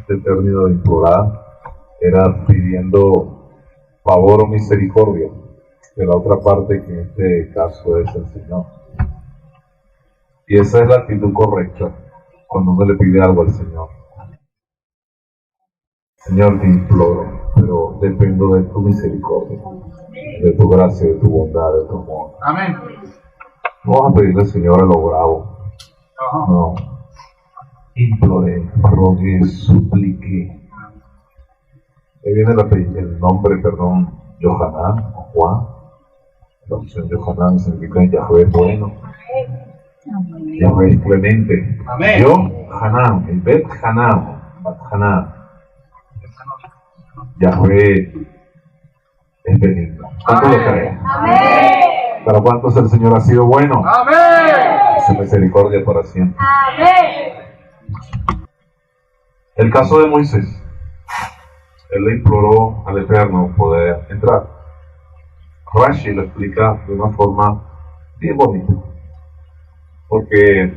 Este término de implorar era pidiendo favor o misericordia de la otra parte, que en este caso es el Señor. Y esa es la actitud correcta cuando uno le pide algo al Señor. Señor, te imploro, pero dependo de tu misericordia, de tu gracia, de tu bondad, de tu amor. Amén. No vas a pedirle al Señor a lo bravo. No. Imploré, rogué, supliqué. Ahí viene el nombre, Johanán o Juan. La opción Johanán significa Yahvé es bueno. Yahvé es clemente. Amén. Hanán, el Bet Hanán, Hanán. Yahvé es benigno. ¿Cuánto lo creen? Amén. ¿Para cuántos el Señor ha sido bueno? Amén. Su misericordia para siempre. Amén. El caso de Moisés. Él le imploró al Eterno poder entrar. Rashi lo explica de una forma bien bonita. Porque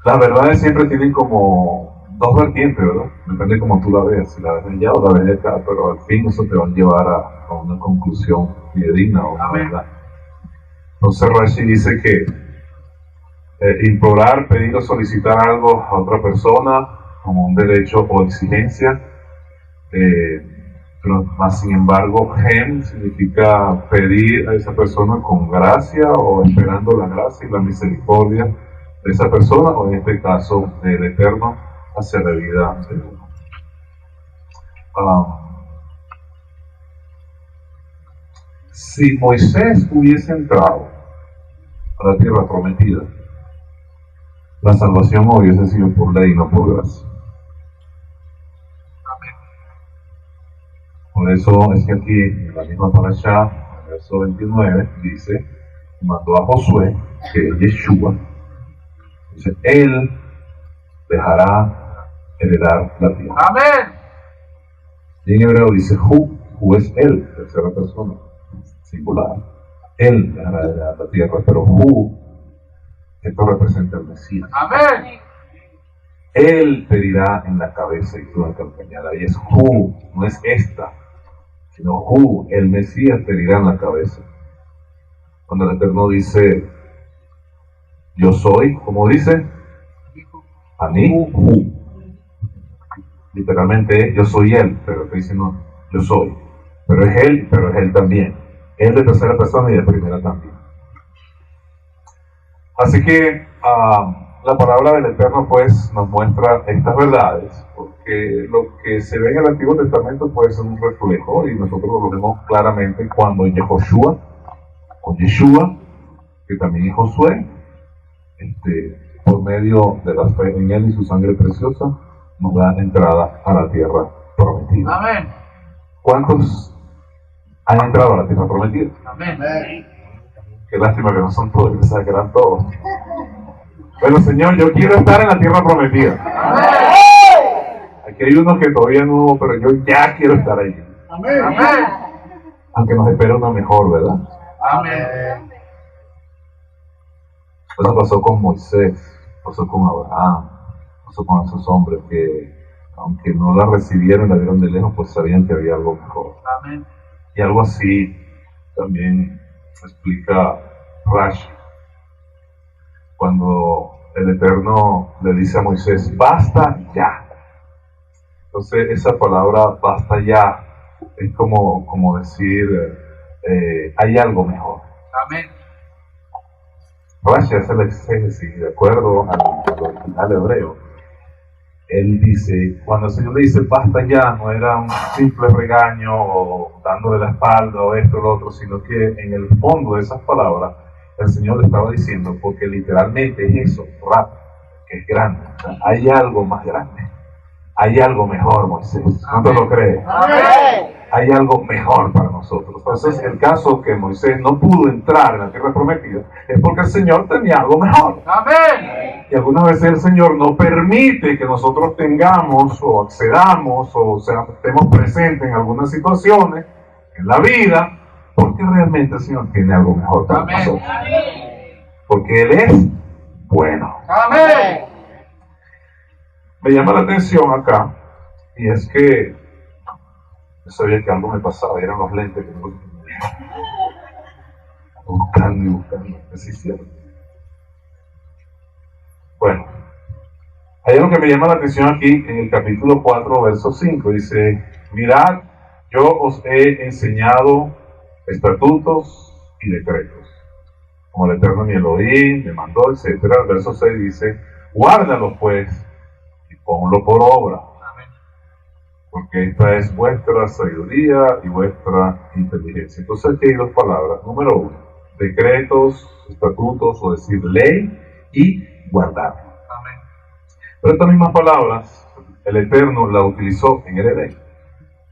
las verdades siempre tienen como dos vertientes, ¿verdad? Depende de cómo tú la veas, si la ves allá o la ves acá, pero al fin eso te va a llevar a una conclusión fidedigna o una verdad. Entonces Rashi dice que implorar, pedir o solicitar algo a otra persona como un derecho o exigencia, pero más sin embargo, Hem significa pedir a esa persona con gracia o esperando la gracia y la misericordia de esa persona, o en este caso del Eterno hacia la vida de uno. Si Moisés hubiese entrado a la tierra prometida, la salvación hubiese sido por ley, no por gracia. Por eso es que aquí, en la misma parashá, en el verso 29, dice, mandó a Josué, que es Yeshua, dice, él dejará heredar la tierra. Amén. Y en hebreo dice, Hu es él, tercera persona, singular. Él dejará heredar la tierra, pero esto representa al Mesías. Amén. Él te dirá en la cabeza y tú en la campañada. Y es no es esta, sino el Mesías te dirá en la cabeza. Cuando el Eterno dice, yo soy, ¿cómo dice? A mí, literalmente yo soy él, pero estoy diciendo yo soy. Pero es él también. Él de tercera persona y de primera también. Así que la palabra del Eterno pues nos muestra estas verdades, porque lo que se ve en el Antiguo Testamento puede ser un reflejo, y nosotros lo vemos claramente cuando Yehoshua, con Yeshua, que también es Josué, por medio de la fe en él y su sangre preciosa, nos da entrada a la tierra prometida. Amén. ¿Cuántos han entrado a la tierra prometida? Amén. Qué lástima que no son todos, que eran todos. Pero Señor, yo quiero estar en la tierra prometida. Amén. Aquí hay unos que todavía no, pero yo ya quiero estar allí. Amén. Amén. Aunque nos espera una mejor, ¿verdad? Amén. Eso pasó con Moisés, pasó con Abraham, pasó con esos hombres que, aunque no la recibieron, la vieron de lejos, pues sabían que había algo mejor. Amén. Y algo así también explica Rashi, cuando el Eterno le dice a Moisés, basta ya. Entonces esa palabra basta ya es como decir, hay algo mejor. Amén. Rashi hace la exégesis de acuerdo al original hebreo. Él dice, cuando el Señor le dice basta ya, no era un simple regaño o dándole la espalda o esto o lo otro, sino que en el fondo de esas palabras el Señor le estaba diciendo, porque literalmente es eso, que es grande. O sea, hay algo más grande, hay algo mejor, Moisés. ¿No te lo crees? Amén. Hay algo mejor para nosotros. Entonces, el caso que Moisés no pudo entrar en la tierra prometida es porque el Señor tenía algo mejor. Amén. Y algunas veces el Señor no permite que nosotros tengamos o accedamos o estemos presentes en algunas situaciones en la vida, porque realmente el Señor tiene algo mejor para Amén. nosotros. Porque Él es bueno. Amén. me llama la atención acá, y es que yo sabía que algo me pasaba, eran los lentes que me buscando y buscando, así cierto. Bueno, hay algo que me llama la atención aquí en el capítulo 4, verso 5, dice, mirad, yo os he enseñado estatutos y decretos, como el Eterno mi Elohim me mandó, etc. El verso 6 dice, guárdalos pues y ponlo por obra, porque esta es vuestra sabiduría y vuestra inteligencia. Entonces aquí hay dos palabras. Número 1, decretos, estatutos, o decir ley, y guardar. Pero estas mismas palabras, el Eterno las utilizó en el Edén.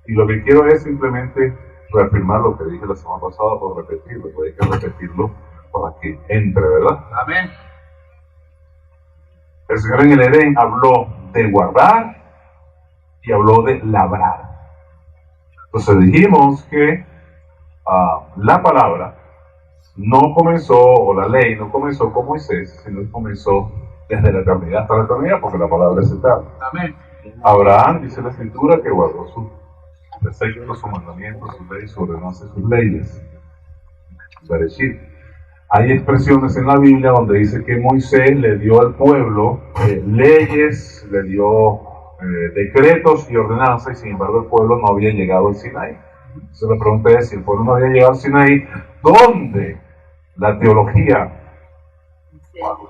Y lo que quiero es simplemente reafirmar lo que dije la semana pasada, o repetirlo, hay que repetirlo para que entre, ¿verdad? Amén. El Señor en el Edén habló de guardar y habló de labrar. Entonces dijimos que la palabra no comenzó, o la ley no comenzó con Moisés, sino que comenzó desde la eternidad hasta la eternidad, porque la palabra es eterna. Amén. Abraham, dice la Escritura, que guardó sus preceptos, sus mandamientos, sus leyes, sus ordenanzas, sus leyes. Bereshit. Hay expresiones en la Biblia donde dice que Moisés le dio al pueblo leyes, le dio decretos y ordenanzas, y sin embargo el pueblo no había llegado al Sinaí. Entonces la pregunta es, si el pueblo no había llegado al Sinaí, ¿dónde la teología,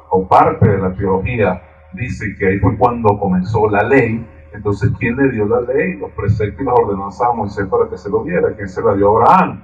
o parte de la teología, dice que ahí fue cuando comenzó la ley? Entonces, ¿quién le dio la ley, los preceptos y las ordenanzas a Moisés para que se lo diera? ¿Quién se la dio a Abraham?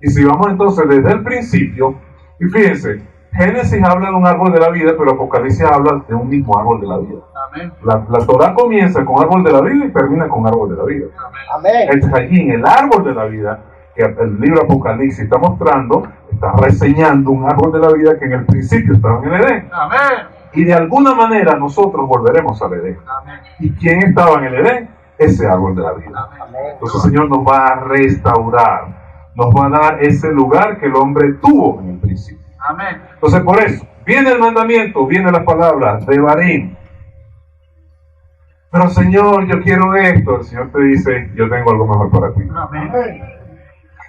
Y si vamos entonces desde el principio, y fíjense, Génesis habla de un árbol de la vida, pero Apocalipsis habla de un mismo árbol de la vida. Amén. La Torah comienza con árbol de la vida y termina con árbol de la vida. Amén. Entonces allí en el árbol de la vida, que el libro Apocalipsis está mostrando, está reseñando un árbol de la vida que en el principio estaba en el Edén. Amén. Y de alguna manera nosotros volveremos al Edén. Amén. ¿Y quién estaba en el Edén? Ese árbol de la vida. Amén. Entonces el Señor nos va a restaurar, nos va a dar ese lugar que el hombre tuvo en el principio. Amén. Entonces por eso, viene el mandamiento, viene la palabra de Barín. Pero Señor, yo quiero esto. El Señor te dice, yo tengo algo mejor para ti. Amén.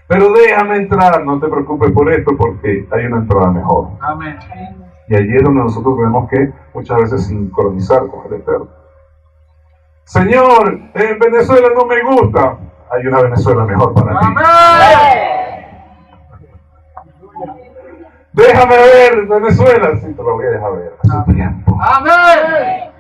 Pero déjame entrar, no te preocupes por esto, porque hay una entrada mejor. Amén. Y allí es donde nosotros tenemos que muchas veces sincronizar con el Eterno. Señor, en Venezuela no me gusta. Hay una Venezuela mejor para ti. Amén. Déjame ver Venezuela. Sí, te lo voy a dejar ver hace tiempo. Amén.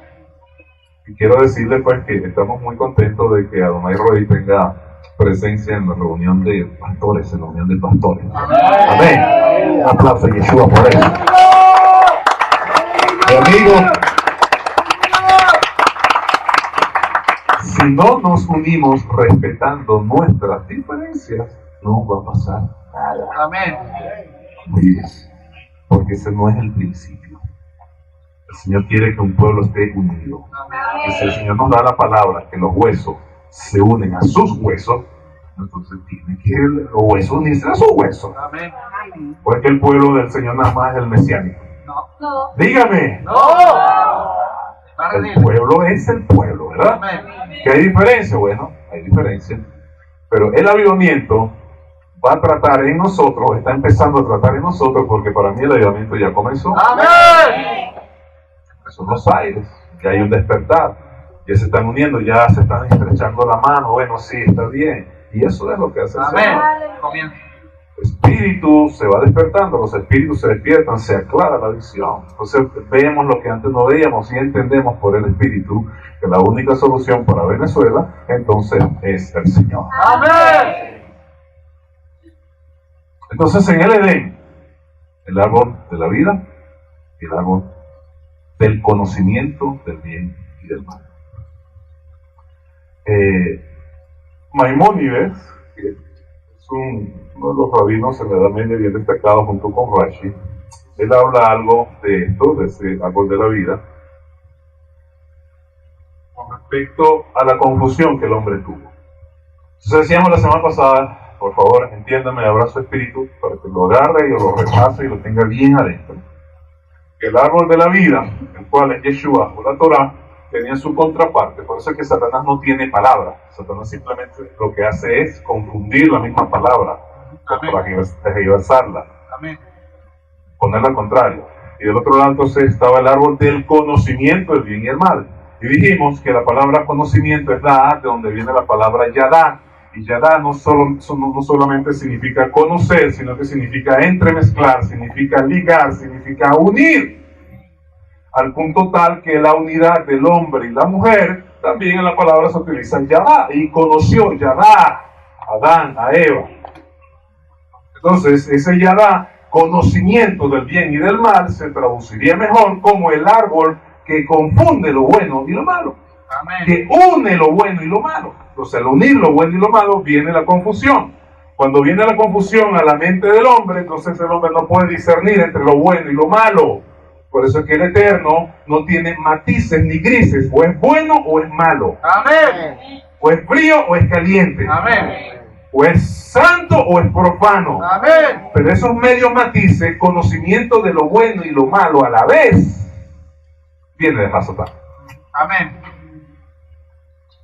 Y quiero decirle pues que estamos muy contentos de que Adonai Roy tenga presencia en la reunión de pastores, en la reunión de pastores. Amén. Un aplauso a Yeshua por eso. Mi amigo, si no nos unimos respetando nuestras diferencias, no va a pasar nada. Amén. Muy bien. Porque ese no es el principio. El Señor quiere que un pueblo esté unido. Y si el Señor nos da la palabra que los huesos se unen a sus huesos, entonces tiene que los huesos unirse a sus huesos. Amén. Porque el pueblo del Señor nada más es el mesiánico. No. Dígame, No. el pueblo es el pueblo, ¿verdad? Amén. ¿Que hay diferencia? Bueno, hay diferencia. Pero el avivamiento va a tratar en nosotros, está empezando a tratar en nosotros, porque para mí el avivamiento ya comenzó. Amén. Son los aires, que hay un despertar, ya se están uniendo, ya se están estrechando la mano, bueno, sí, está bien, y eso es lo que hace el Amén. Señor. Comienza. El espíritu se va despertando, los espíritus se despiertan, se aclara la visión, entonces vemos lo que antes no veíamos y entendemos por el espíritu que la única solución para Venezuela, entonces, es el Señor. Amén. Entonces en el Edén, el árbol de la vida y el árbol del conocimiento del bien y del mal. Maimónides, que es uno de los rabinos en la Edad Media bien destacado junto con Rashi, él habla algo de esto, de ese árbol de la vida, con respecto a la confusión que el hombre tuvo. Entonces decíamos la semana pasada, por favor, entiéndame, abra su espíritu para que lo agarre y lo repase y lo tenga bien adentro. Que el árbol de la vida, el cual es Yeshua o la Torah, tenía su contraparte. Por eso es que Satanás no tiene palabra. Satanás simplemente lo que hace es confundir la misma palabra para tergiversarla, ponerla al contrario. Y del otro lado entonces estaba el árbol del conocimiento del bien y el mal. Y dijimos que la palabra conocimiento es la A de donde viene la palabra Yadá. Y Yadá no solamente significa conocer, sino que significa entremezclar, significa ligar, significa unir. Al punto tal que la unidad del hombre y la mujer, también en la palabra se utiliza Yadá. Y conoció Yadá a Adán, a Eva. Entonces, ese Yadá, conocimiento del bien y del mal, se traduciría mejor como el árbol que confunde lo bueno y lo malo. Amén. Que une lo bueno y lo malo. Entonces, al unir lo bueno y lo malo, viene la confusión. Cuando viene la confusión a la mente del hombre, entonces el hombre no puede discernir entre lo bueno y lo malo. Por eso es que el Eterno no tiene matices ni grises, o es bueno o es malo. Amén. O es frío o es caliente. Amén. O es santo o es profano. Amén. Pero esos medios matices, conocimiento de lo bueno y lo malo a la vez, viene de Hasatán. Amén.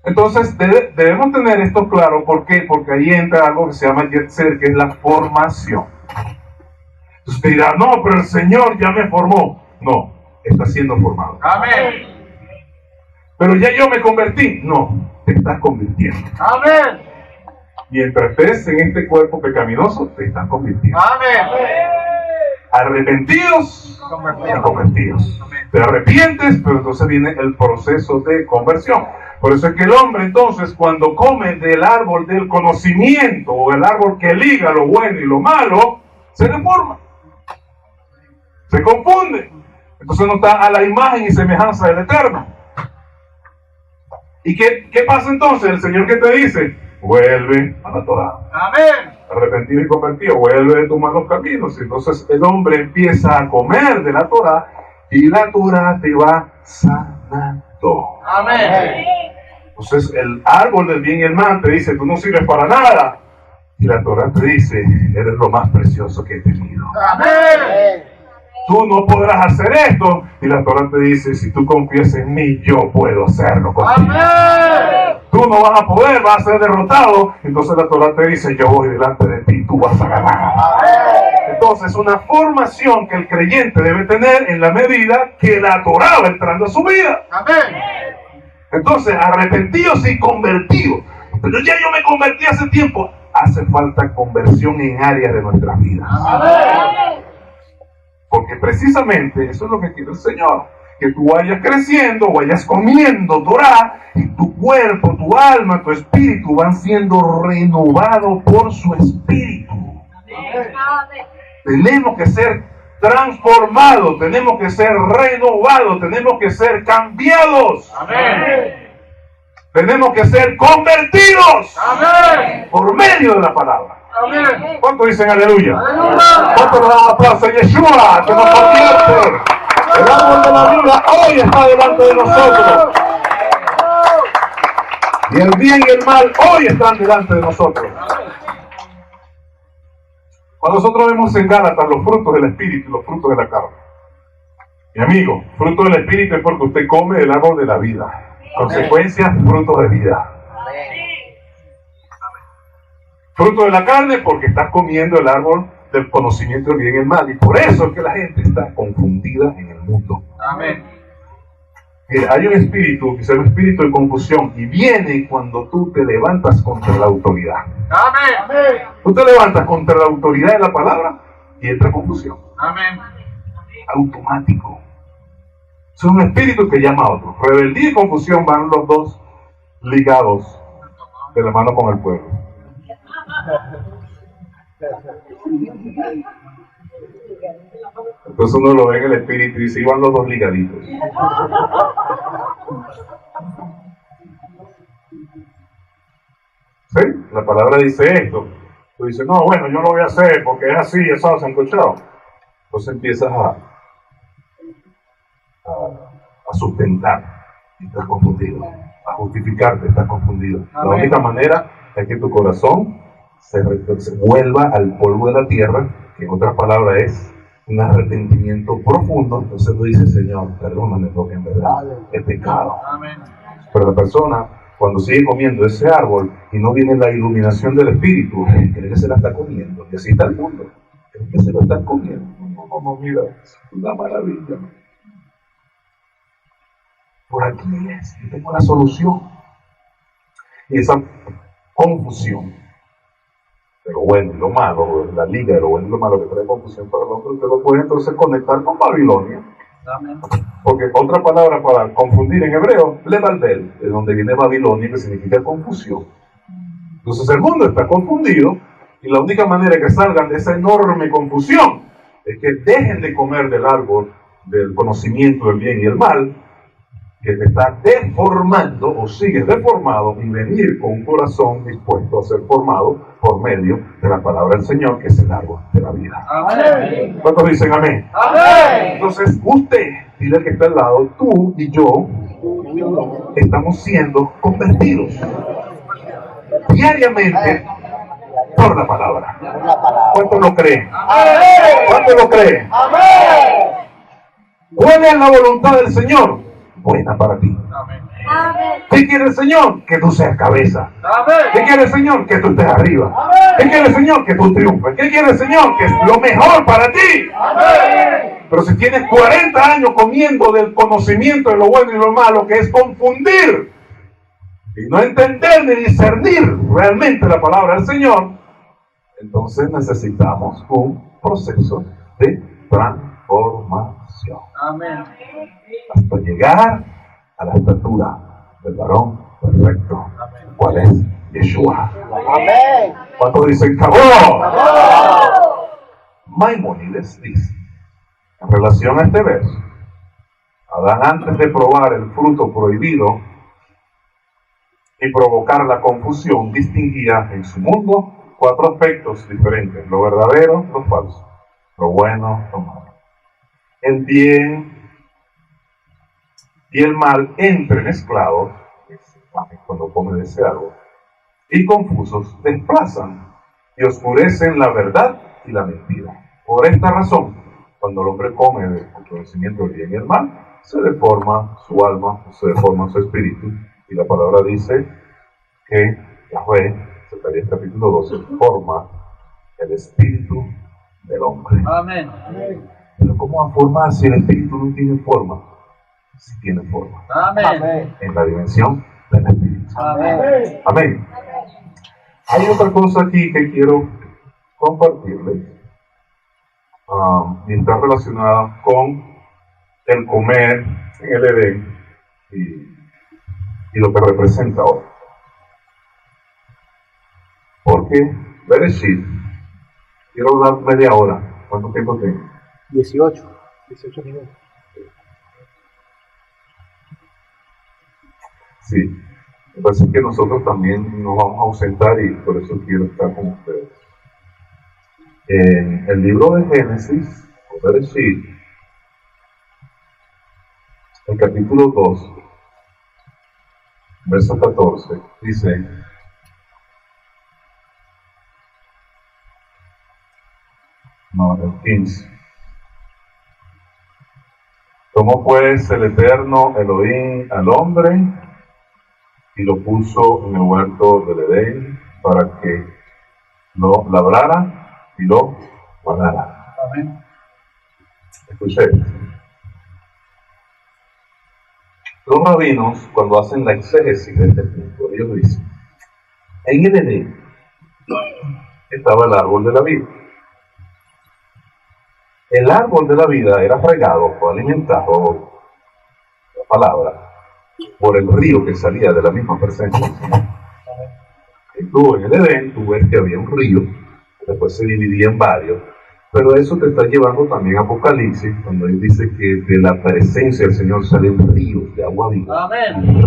Entonces debemos tener esto claro. ¿Por qué? Porque ahí entra algo que se llama Yetzer, que es la formación. Entonces te dirá, no, pero el Señor ya me formó. No, está siendo formado. Amén. Pero ya yo me convertí. No, te estás convirtiendo. Amén. Mientras estés en este cuerpo pecaminoso, te estás convirtiendo. Amén. Arrepentidos y convertidos. Amén. Te arrepientes, pero entonces viene el proceso de conversión. Por eso es que el hombre entonces, cuando come del árbol del conocimiento, o el árbol que liga lo bueno y lo malo, se deforma, se confunde. Entonces no está a la imagen y semejanza del Eterno. ¿Y qué pasa entonces? El Señor que te dice, vuelve a la Torah. Amén. Arrepentido y convertido, vuelve a tus malos caminos. Entonces el hombre empieza a comer de la Torah y la Torah te va sanando. Amén. Entonces el árbol del bien y el mal te dice, tú no sirves para nada. Y la Torah te dice, eres lo más precioso que he tenido. Amén. Tú no podrás hacer esto. Y la Torah te dice, si tú confías en mí, yo puedo hacerlo contigo. Amén. Tú no vas a poder, vas a ser derrotado. Entonces la Torah te dice, yo voy delante de ti, tú vas a ganar. Amén. Entonces, una formación que el creyente debe tener en la medida que la Torah va entrando a su vida. Amén. Entonces, arrepentidos y convertidos. Pero ya yo me convertí hace tiempo. Hace falta conversión en áreas de nuestras vidas. Amén. Porque precisamente eso es lo que quiere el Señor. Que tú vayas creciendo, vayas comiendo Torah, y tu cuerpo, tu alma, tu espíritu van siendo renovados por su espíritu. Amén. Tenemos que ser transformados, tenemos que ser renovados, tenemos que ser cambiados. Amén. Tenemos que ser convertidos. Amén. Por medio de la palabra. Amén. ¿Cuántos dicen aleluya? ¡Aleluya! ¿Cuántos le dan aplauso a Yeshua, que nos convierte? El árbol de la vida hoy está delante de nosotros. Y el bien y el mal hoy están delante de nosotros. Cuando nosotros vemos en Gálatas los frutos del Espíritu y los frutos de la carne. Mi amigo, fruto del Espíritu es porque usted come el árbol de la vida. Consecuencias, frutos de vida. Fruto de la carne porque estás comiendo el árbol del conocimiento del bien y el mal. Y por eso es que la gente está confundida en el mundo. Amén. Hay un espíritu que se llama espíritu de confusión y viene cuando tú te levantas contra la autoridad. Amén. Tú te levantas contra la autoridad de la palabra y entra confusión. Amén. Automático. Es un espíritu que llama a otro. Rebeldía y confusión van los dos ligados de la mano con el pueblo. Entonces uno lo ve en el espíritu y dice, iban los dos ligaditos. ¿Sí? La palabra dice esto. Tú dices, no, bueno, yo lo voy a hacer porque es así, eso se han escuchado. Entonces empiezas a sustentar y estás confundido. A justificarte, estás confundido. Amén. La única manera es que tu corazón se vuelva al polvo de la tierra, que en otras palabras es un arrepentimiento profundo, entonces tú dices, Señor, perdóname porque en verdad he pecado. Amén. Pero la persona, cuando sigue comiendo ese árbol y no viene la iluminación del Espíritu, cree que se la está comiendo. Y así está el mundo. Cree que se lo están comiendo. No, mira, es una maravilla. Por aquí es, yo tengo la solución. Y esa confusión de lo bueno y lo malo, la liga de lo bueno y lo malo que trae confusión para el hombre, usted lo puede entonces conectar con Babilonia. Amén. Porque otra palabra para confundir en hebreo, Lebarbel, de donde viene Babilonia, que significa confusión. Entonces el mundo está confundido y la única manera que salgan de esa enorme confusión es que dejen de comer del árbol del conocimiento del bien y el mal, que te está deformando o sigues deformado, y venir con un corazón dispuesto a ser formado por medio de la palabra del Señor, que es el árbol de la vida. Amén. ¿Cuántos dicen amén? Amén. Entonces usted, dile al que está al lado, tú y yo estamos siendo convertidos diariamente por la palabra. ¿Cuántos lo creen? ¿Cuántos lo creen? ¿Cuál es la voluntad del Señor? Buena para ti. Amén. ¿Qué quiere el Señor? Que tú seas cabeza. Amén. ¿Qué quiere el Señor? Que tú estés arriba. ¿Qué quiere el Señor? Que tú triunfes. ¿Qué quiere el Señor? Que es lo mejor para ti. Amén. Pero si tienes 40 años comiendo del conocimiento de lo bueno y lo malo, que es confundir y no entender ni discernir realmente la palabra del Señor, entonces necesitamos un proceso de transformación Amén. hasta llegar a la estatura del varón perfecto. ¿Cuál es? Yeshua. Amén. ¿Cuántos dicen cabó? Maimónides dice, en relación a este verso, Adán, antes de probar el fruto prohibido y provocar la confusión, distinguía en su mundo 4 aspectos diferentes: lo verdadero, lo falso, lo bueno, lo malo. El bien y el mal entremezclados, cuando come de ese árbol, y confusos, desplazan y oscurecen la verdad y la mentira. Por esta razón, cuando el hombre come del conocimiento del bien y el mal, se deforma su alma, se deforma su espíritu, y la palabra dice que Yahweh, Zacarías capítulo 12, forma el espíritu del hombre. Amén. Pero ¿cómo va a formar si el espíritu no tiene forma? Si tiene forma. Amén. En la dimensión del espíritu. Amén. Amén. Hay otra cosa aquí que quiero compartirles, y está relacionada con el comer en el Edén y lo que representa hoy. Porque Bereshit, quiero hablar media hora. ¿Cuánto tiempo tengo? 18 minutos. Sí. Me parece que nosotros también nos vamos a ausentar y por eso quiero estar con ustedes. En el libro de Génesis, o Bereshit, el capítulo 2, verso 14, dice: no, el 15. Tomó pues el Eterno Elohim al hombre y lo puso en el huerto del Edén para que lo labrara y lo guardara. Amén. Escuché. Los rabinos, cuando hacen la exégesis de este punto, ellos dicen: en el Edén estaba el árbol de la vida. El árbol de la vida era regado o alimentado, la palabra, por el río que salía de la misma presencia del Señor. Y tú en el Edén, tú ves que había un río, después se dividía en varios, pero eso te está llevando también a Apocalipsis, cuando él dice que de la presencia del Señor salen ríos de agua viva. Amén. Y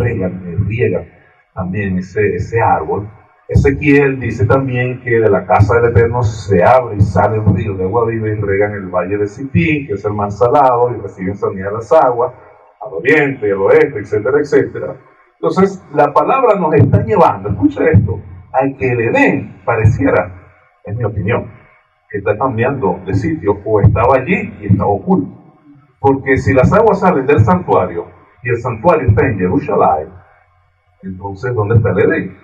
riegan también ese árbol. Ezequiel dice también que de la casa del Eterno se abre y sale un río de agua viva y regan el valle de Sitín, que es el mar salado, y reciben sanidad las aguas, al oriente, al oeste, etcétera, etcétera. Entonces, la palabra nos está llevando, escucha esto, a que el Edén pareciera, es mi opinión, que está cambiando de sitio o estaba allí y está oculto. Porque si las aguas salen del santuario y el santuario está en Jerusalén, entonces ¿dónde está el Edén?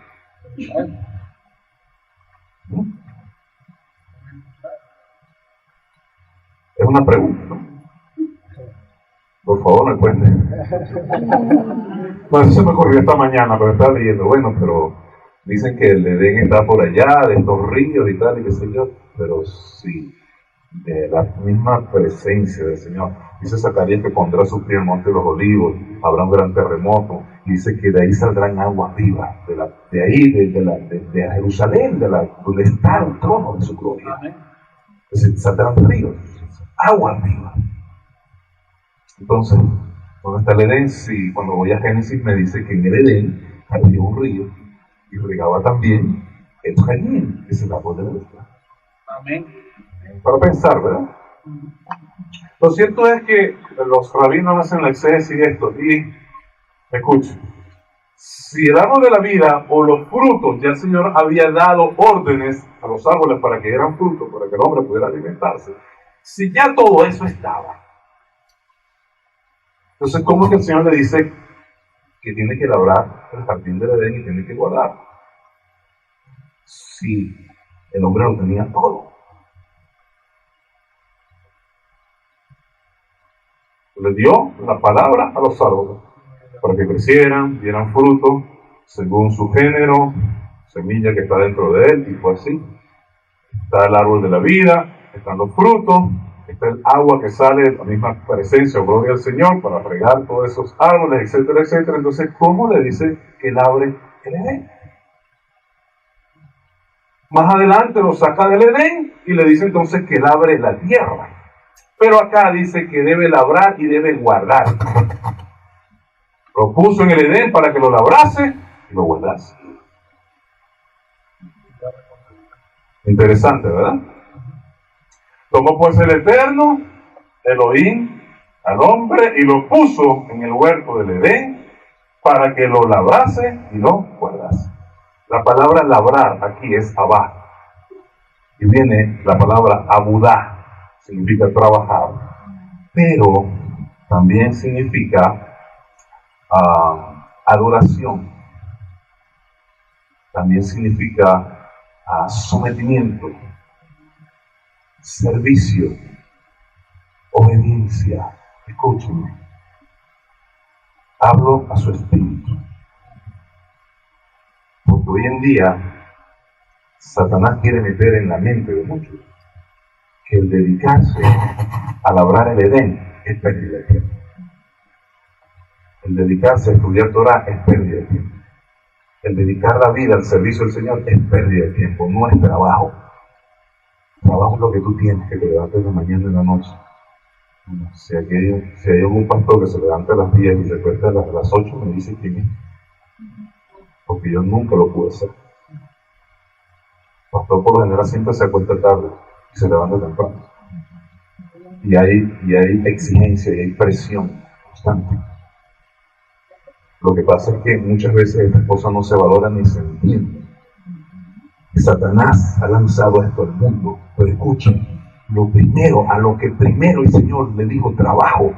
Es una pregunta, ¿no? Por favor, me cuenten. Bueno, eso se me ocurrió esta mañana, pero estaba leyendo. Bueno, pero dicen que el Edén está por allá, de estos ríos y tal, y qué sé yo. Pero sí, de la misma presencia del Señor. Dice Zacarías que pondrá su pie en el monte de los olivos, habrá un gran terremoto. Y dice que de ahí saldrán aguas vivas, de Jerusalén, donde está el trono de su gloria. Entonces saldrán ríos, aguas vivas. Entonces, ¿dónde está el Edén? Sí, cuando voy a Génesis me dice que en el Edén había un río y regaba también el Jaín, que es el árbol de la vida. Amén. Para pensar, ¿verdad? Lo cierto es que los rabinos hacen la exégesis de esto y, escuchen, si el árbol de la vida o los frutos, ya el Señor había dado órdenes a los árboles para que dieran frutos, para que el hombre pudiera alimentarse, si ya todo eso estaba, entonces, ¿cómo es que el Señor le dice que tiene que labrar el jardín del Edén y tiene que guardar? Si el hombre lo tenía todo. Le dio la palabra a los árboles para que crecieran, dieran fruto según su género, semilla que está dentro de él, y fue así. Está el árbol de la vida, están los frutos, está el agua que sale de la misma presencia o gloria del Señor para regar todos esos árboles, etcétera, etcétera. Entonces, ¿cómo le dice que labre el Edén? Más adelante lo saca del Edén y le dice entonces que labre la tierra. Pero acá dice que debe labrar y debe guardar. Lo puso en el Edén para que lo labrase y lo guardase. Interesante, ¿verdad? Tomó pues el Eterno, Elohim, al hombre y lo puso en el huerto del Edén para que lo labrase y lo guardase. La palabra labrar aquí es abá. Y viene la palabra abudá, significa trabajar. Pero también significa adoración. También significa sometimiento, servicio, obediencia. Escúchenme. Hablo a su espíritu. Porque hoy en día Satanás quiere meter en la mente de muchos que el dedicarse a labrar el Edén es pérdida de tiempo. El dedicarse a estudiar Torah es pérdida de tiempo. El dedicar la vida al servicio del Señor es pérdida de tiempo, no es trabajo. Trabajo es lo que tú tienes, que te levantes en la mañana y en la noche. Si hay algún pastor que se levanta a las 10 y se acuesta a las 8, me dice quién es. Porque yo nunca lo pude hacer. Pastor por lo general siempre se acuesta tarde y se levanta temprano. Y hay exigencia y hay presión constante. Lo que pasa es que muchas veces estas cosas no se valoran ni se entienden. Satanás ha lanzado esto al mundo, pero escuchen, a lo que primero el Señor le dijo trabajo,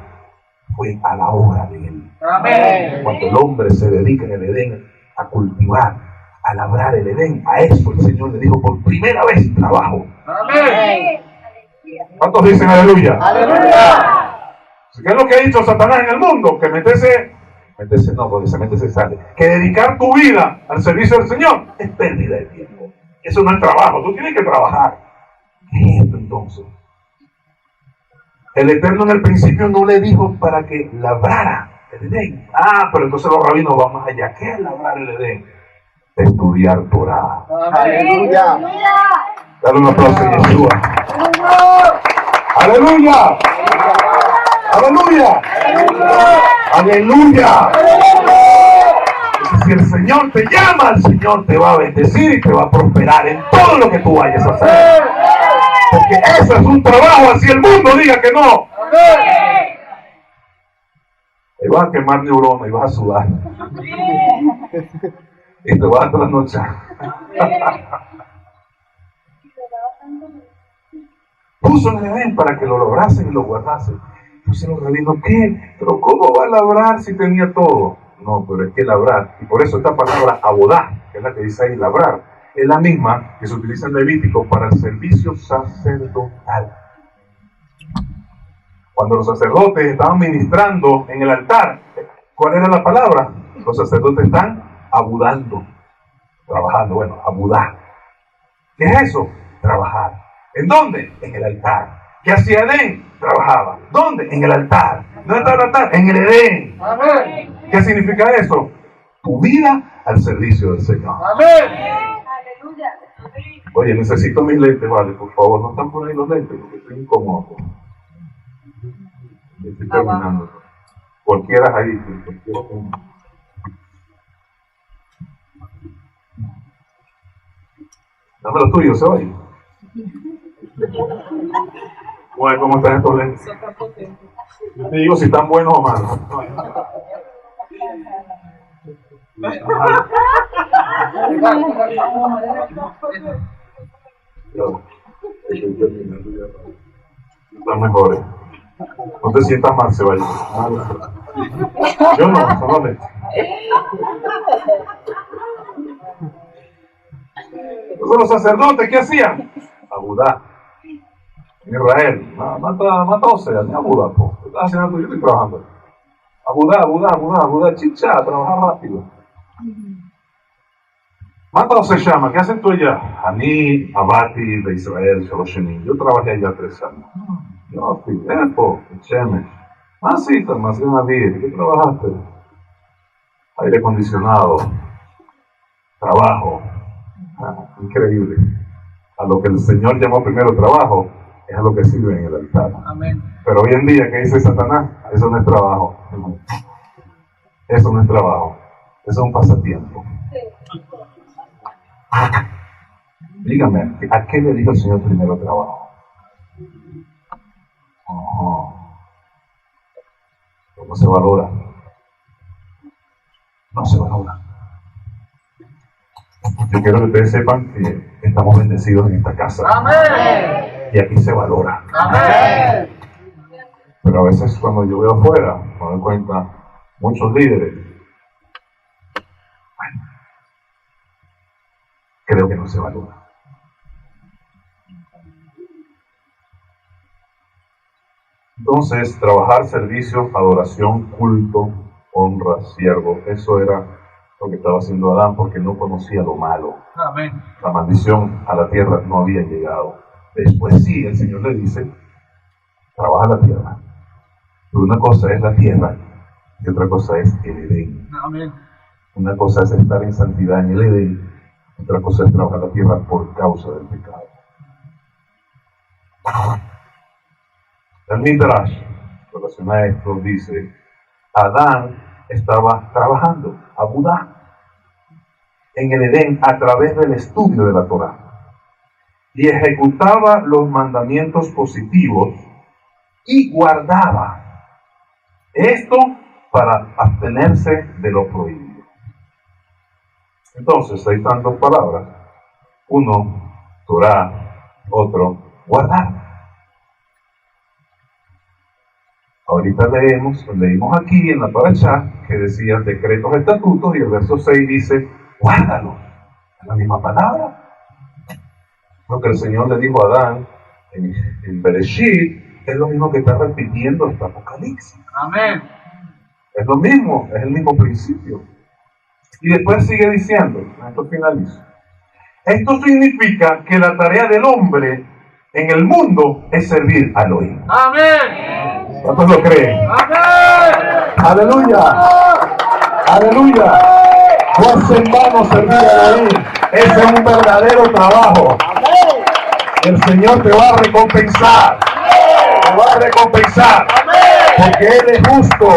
fue a la obra de él. Amén. Cuando el hombre se dedica en el Edén a cultivar, a labrar el Edén, a eso el Señor le dijo por primera vez trabajo. Amén. ¿Cuántos dicen aleluya? Aleluya. ¿Qué es lo que ha dicho Satanás en el mundo? Que meterse no, porque se mete se sale. Que dedicar tu vida al servicio del Señor es pérdida de tiempo. Eso no es trabajo, tú tienes que trabajar. ¿Qué es esto entonces? El Eterno en el principio no le dijo para que labrara el Edén. Pero entonces los rabinos van más allá. ¿Qué es labrar el Edén? Estudiar Torah. Aleluya. Dale un aplauso a Yeshua. ¡Aleluya! ¡Aleluya! ¡Aleluya! Si el Señor te llama, el Señor te va a bendecir y te va a prosperar en todo lo que tú vayas a hacer. Porque eso es un trabajo, así el mundo diga que no. Y vas a quemar neuronas y vas a sudar. Y te vas a trasnochar. puso en el Edén para que lo lograsen y lo guardasen. Entonces los rabinos, ¿qué? ¿Pero cómo va a labrar si tenía todo? No, pero es que labrar, y por eso esta palabra abodá, que es la que dice ahí labrar, es la misma que se utiliza en Levítico para el servicio sacerdotal. Cuando los sacerdotes estaban ministrando en el altar, ¿cuál era la palabra? Los sacerdotes están abudando, trabajando, bueno, abudá. ¿Qué es eso? Trabajar. ¿En dónde? En el altar. ¿Qué hacía Edén? Trabajaba. ¿Dónde? En el altar. ¿Dónde está el altar? En el Edén. Amén. ¿Qué significa eso? Tu vida al servicio del Señor. Amén. Oye, necesito mis lentes, vale, por favor. No están por ahí los lentes porque estoy incómodo. Estoy terminando. Cualquiera ahí. Cualquiera. Dame los tuyos, ¿se oye? Bueno, ¿cómo están estos lentes? Yo te digo si están buenos o malos. Están mejores. No te sientas mal, se vaya. Yo no, son los lentes. Entonces los sacerdotes, ¿qué hacían? Abudá. En Israel, mata Osea, ni Abudá, po. ¿Qué estás haciendo tú? Yo estoy trabajando. Abudá, chicha, trabajar rápido. Mata Osea, ¿qué haces tú allá? Ani, Abati de Israel, Shalosheni. Yo trabajé allá 3 años. Yo, Epo, Chemesh. Sí, más de una vida. ¿Qué trabajaste? Aire acondicionado, trabajo. Increíble. A lo que el Señor llamó primero trabajo, es a lo que sirve en el altar. Amén. Pero hoy en día, ¿qué dice Satanás? Eso no es trabajo. Eso no es trabajo. Eso es un pasatiempo. Dígame, ¿a qué le dijo el Señor primero trabajo? ¿Cómo se valora? No se valora. Yo quiero que ustedes sepan que estamos bendecidos en esta casa. Amén. Y aquí se valora. Amén. Pero a veces cuando yo veo afuera, me doy cuenta, muchos líderes, creo que no se valora. Entonces, trabajar, servicio, adoración, culto, honra, siervo, eso era lo que estaba haciendo Adán porque no conocía lo malo. Amén. La maldición a la tierra no había llegado. Después sí, el Señor le dice, trabaja la tierra. Pero una cosa es la tierra y otra cosa es el Edén. Amén. Una cosa es estar en santidad en el Edén, otra cosa es trabajar la tierra por causa del pecado. El Midrash, en relación a esto, dice, Adán estaba trabajando, abudá, en el Edén a través del estudio de la Torá y ejecutaba los mandamientos positivos y guardaba esto para abstenerse de lo prohibido. Entonces hay tantas palabras, uno, Torá, otro, guardar. Ahorita leímos aquí en la parashá que decía decretos, estatutos, y el verso 6 dice, guárdalo. Es la misma palabra. Lo que el Señor le dijo a Adán en Bereshit es lo mismo que está repitiendo este Apocalipsis. Amén. Es lo mismo, es el mismo principio. Y después sigue diciendo, esto finalizo. Esto significa que la tarea del hombre en el mundo es servir a Elohim. Amén. ¿Cuántos lo creen? Amén. ¡Aleluya! ¡Aleluya! No es en vano servir a Elohim. Ese es un verdadero trabajo. El Señor te va a recompensar. Te va a recompensar. Porque Él es justo.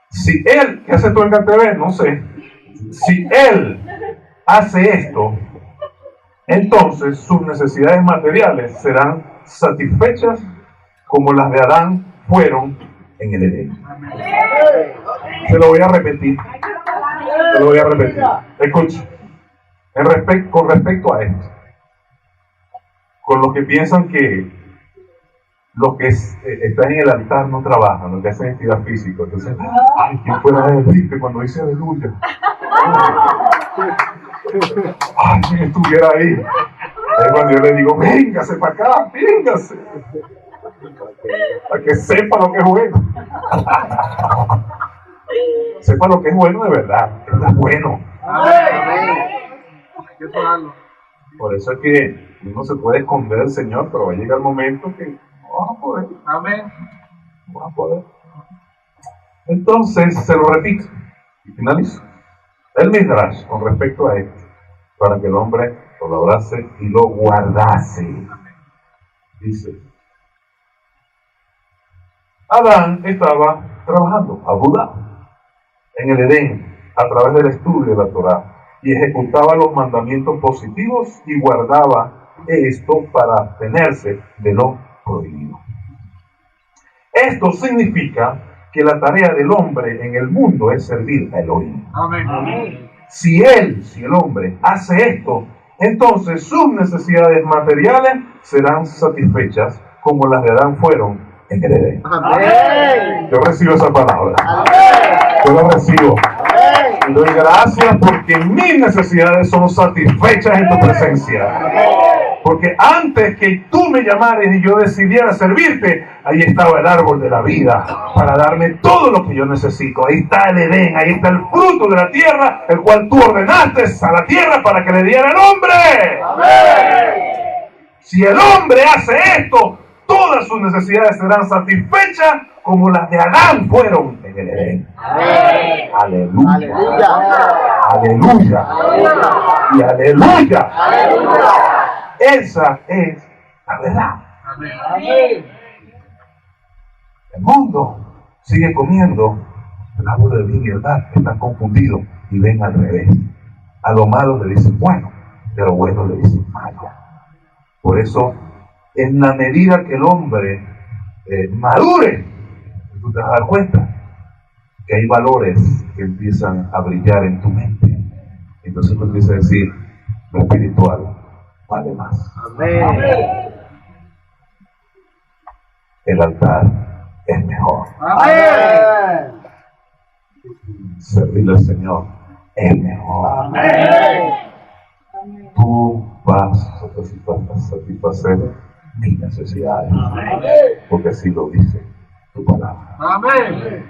Si Él, ¿qué hace tú en CanTV? No sé. Si Él hace esto, entonces sus necesidades materiales serán satisfechas como las de Adán fueron en el Edén. Se lo voy a repetir. Se lo voy a repetir. Escucha. Con respecto a esto. con los que piensan que los que están en el altar no trabajan, los que hacen actividad física. Entonces, ay, ¿quién fuera él? ¿Viste? Cuando dice aleluya. Ay, ¿quién estuviera ahí? Es cuando yo le digo, véngase para acá, véngase. Para que sepa lo que es bueno. Sepa lo que es bueno de verdad. Está bueno. Por eso es que uno se puede esconder del Señor, pero va a llegar el momento que no vas a poder. Amén. No vas a poder. Entonces, se lo repito y finalizo. El Midrash, con respecto a esto, para que el hombre lo abrace y lo guardase. Dice, Adán estaba trabajando, Abudá, en el Edén, a través del estudio de la Torá, y ejecutaba los mandamientos positivos y guardaba esto para abstenerse de lo prohibido. Esto significa que la tarea del hombre en el mundo es servir a Elohim. Amén. Si el hombre, hace esto, entonces sus necesidades materiales serán satisfechas como las de Adán fueron en el Edén. Amén. Yo recibo esa palabra. Amén. Yo la recibo. Amén. Y doy gracias porque mis necesidades son satisfechas en tu presencia. Porque antes que tú me llamares y yo decidiera servirte, ahí estaba el árbol de la vida para darme todo lo que yo necesito. Ahí está el Edén, ahí está el fruto de la tierra, el cual tú ordenaste a la tierra para que le diera nombre. Amén. Si el hombre hace esto, todas sus necesidades serán satisfechas como las de Adán fueron en el Edén. Amén. Aleluya. Aleluya. Aleluya. Y aleluya. Aleluya. Esa es la verdad. Amén. El mundo sigue comiendo el árbol de bien y el mal, están confundidos y ven al revés. A lo malo le dicen bueno, y a lo bueno le dicen malo. Por eso, en la medida que el hombre madure, tú te vas a dar cuenta que hay valores que empiezan a brillar en tu mente. Entonces tú empiezas a decir, lo espiritual vale más. Amén. El altar es mejor. Amén. Servirle al Señor es mejor. Amén. Tú vas a satisfacer mis necesidades. Porque así lo dice tu palabra. Amén.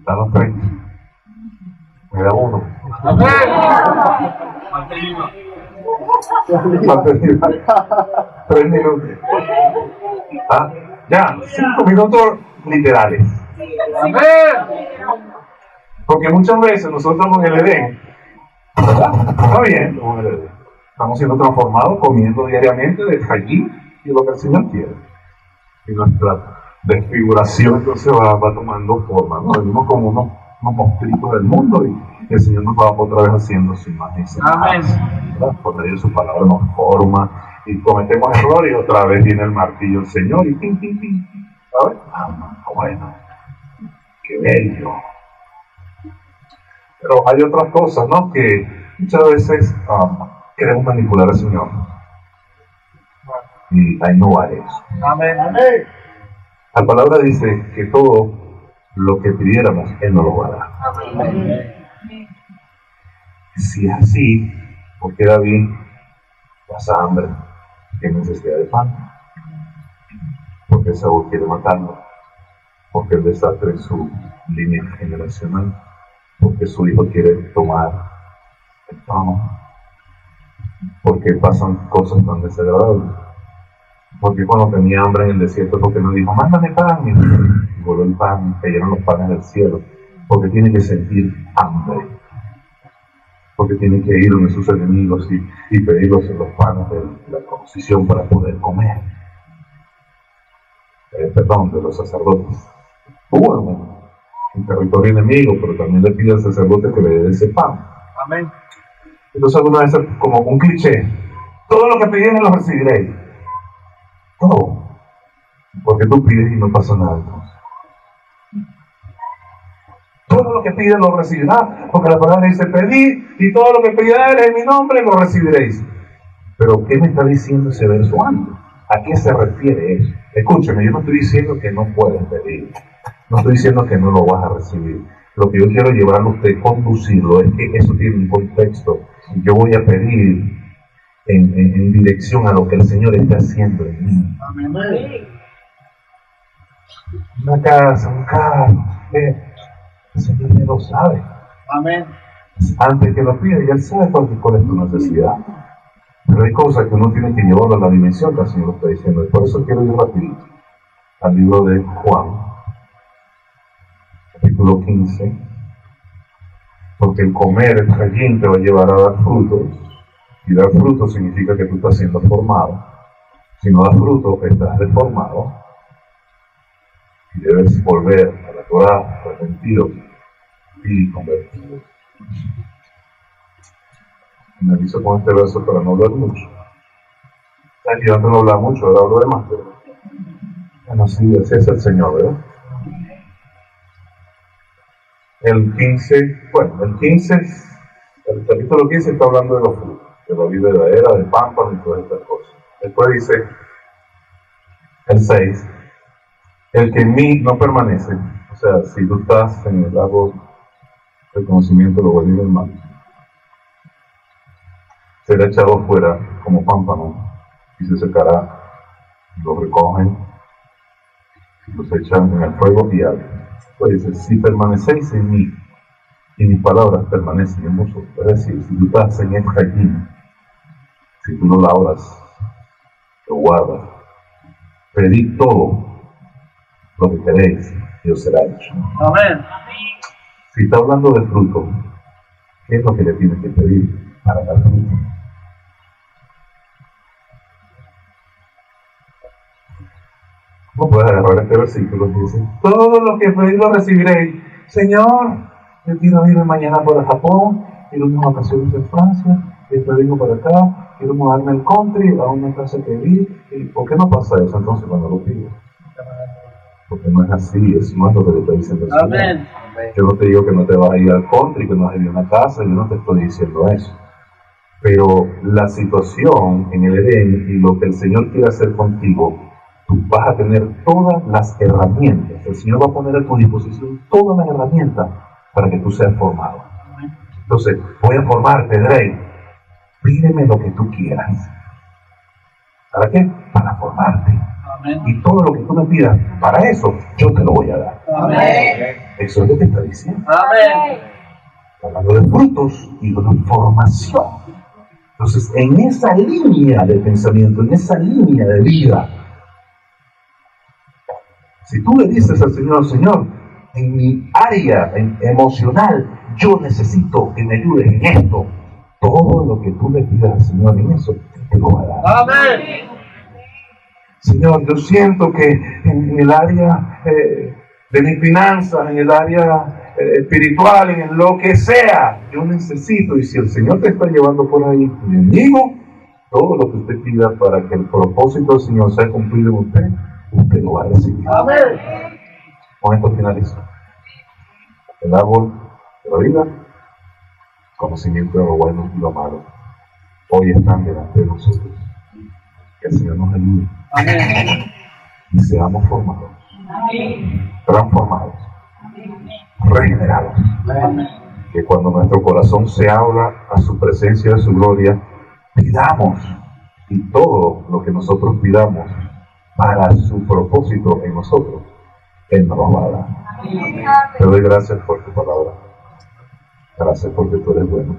Danos 30. Me da uno. Amén. Batería. 3 minutos. ¿Ah? Ya, 5 minutos literales. Amén. Porque muchas veces nosotros estamos en el Edén, ¿verdad? Está bien, estamos en el Edén. Estamos siendo transformados, comiendo diariamente de allí y lo que el Señor quiere. Y nuestra desfiguración entonces va tomando forma, ¿no? Venimos como unos monstruitos del mundo y el Señor nos va otra vez haciendo su imagen y semejanza, ¿verdad? Por medio de su palabra nos forma y cometemos errores y otra vez viene el martillo del Señor y pim, pim, pim, ¿sabes? Bueno, qué bello. Pero hay otras cosas, ¿no? Que muchas veces queremos manipular al Señor. Y ahí no vale eso. Amén. La palabra dice que todo lo que pidiéramos, Él nos lo va a dar. Amén. Si es así, ¿por qué David pasa hambre? Tiene necesidad de pan. Porque Saúl quiere matarlo. Porque el desastre en su línea generacional. Porque su hijo quiere tomar el trono. Porque pasan cosas tan desagradables. Porque cuando tenía hambre en el desierto, porque no dijo, mándame pan, y voló el pan, cayeron los panes del cielo, porque tiene que sentir hambre, porque tiene que ir donde sus enemigos y pedirlos en los panes de la circuncisión para poder comer, de los sacerdotes. Bueno, en territorio enemigo, pero también le pide al sacerdote que le dé ese pan. Amén. Entonces alguna vez como un cliché, todo lo que pidieron lo recibiréis. Todo. Porque tú pides y no pasa nada entonces. Todo todo lo que pide lo recibirá, porque la palabra dice, pedid, y todo lo que pidáis en mi nombre lo recibiréis. Pero, ¿qué me está diciendo ese verso antes? ¿A qué se refiere eso? Escúchame, yo no estoy diciendo que no puedes pedir, no estoy diciendo que no lo vas a recibir. Lo que yo quiero llevarlo a usted, conducirlo, es que eso tiene un contexto. Yo voy a pedir en dirección a lo que el Señor está haciendo en mí. Amén. Una casa, un carro, el Señor ya lo sabe. Amén. Antes que lo pida, ya Él sabe cuál es tu necesidad. Pero hay cosas que uno tiene que llevarlo a la dimensión que el Señor está diciendo. Y por eso quiero ir rapidito al libro de Juan, capítulo 15. Porque el comer el jayín te va a llevar a dar frutos. Y dar frutos significa que tú estás siendo formado. Si no das fruto, estás deformado. Y debes volver a la Torah, arrepentido y convertido. Me aviso con este verso para no hablar mucho. Aquí antes no hablaba mucho, ahora hablo de más. Pero... bueno, sí, así es el Señor, ¿verdad? El 15, el capítulo 15 está hablando de los frutos, de la vida verdadera, del pámpano y todas estas cosas. Después dice, el 6, el que en mí no permanece, o sea, si tú estás en el lago del conocimiento de lo bueno y del mal, será echado fuera como pámpano y se secará, lo recogen y los echan en el fuego y arden. Pues dice, si permanecéis en mí y mis palabras permanecen en vosotros, es decir, si tú estás en el jardín, si tú lo labras, lo guardas, pedid todo lo que queréis y os será hecho. Amén. Si está hablando de fruto, ¿qué es lo que le tienes que pedir para dar fruto? No puedes agarrar este versículo que dice, todo lo que pedís lo recibiréis. Señor, yo quiero irme mañana para Japón, quiero unas vacaciones en Francia, y después vengo para acá, quiero mudarme al country, a una casa que vi. ¿Y por qué no pasa eso entonces cuando lo pido? Porque no es así, eso no es lo que te está diciendo el Señor. Amén. Yo no te digo que no te vas a ir al country, que no vas a ir a una casa, yo no te estoy diciendo eso. Pero la situación en el Edén y lo que el Señor quiere hacer contigo, tú vas a tener todas las herramientas. El Señor va a poner a tu disposición todas las herramientas para que tú seas formado. Entonces, voy a formarte, Drey. Pídeme lo que tú quieras. ¿Para qué? Para formarte. Amén. Y todo lo que tú me pidas, para eso, yo te lo voy a dar. Amén. Eso es lo que está diciendo. Amén. Hablando de frutos y de una formación. Entonces, en esa línea de pensamiento, en esa línea de vida, si tú le dices al Señor, Señor, en mi área emocional, yo necesito que me ayudes en esto, todo lo que tú le pidas al Señor en eso, te lo va a dar. Amén. Señor, yo siento que en el área de mis finanzas, en el área espiritual, en lo que sea, yo necesito, y si el Señor te está llevando por ahí, mi amigo, todo lo que usted pida para que el propósito del Señor sea cumplido en usted, usted lo va a recibir. Amén. Con esto finalizo. El árbol de la vida, conocimiento de lo bueno y lo malo, hoy están delante de nosotros. Que el Señor nos ayude. Amén. Y seamos formados, transformados, regenerados. Amén. Que cuando nuestro corazón se abra a su presencia y a su gloria, pidamos, y todo lo que nosotros pidamos para su propósito en nosotros, Él nos lo va a dar. Te doy gracias por tu palabra. Gracias porque tú eres bueno.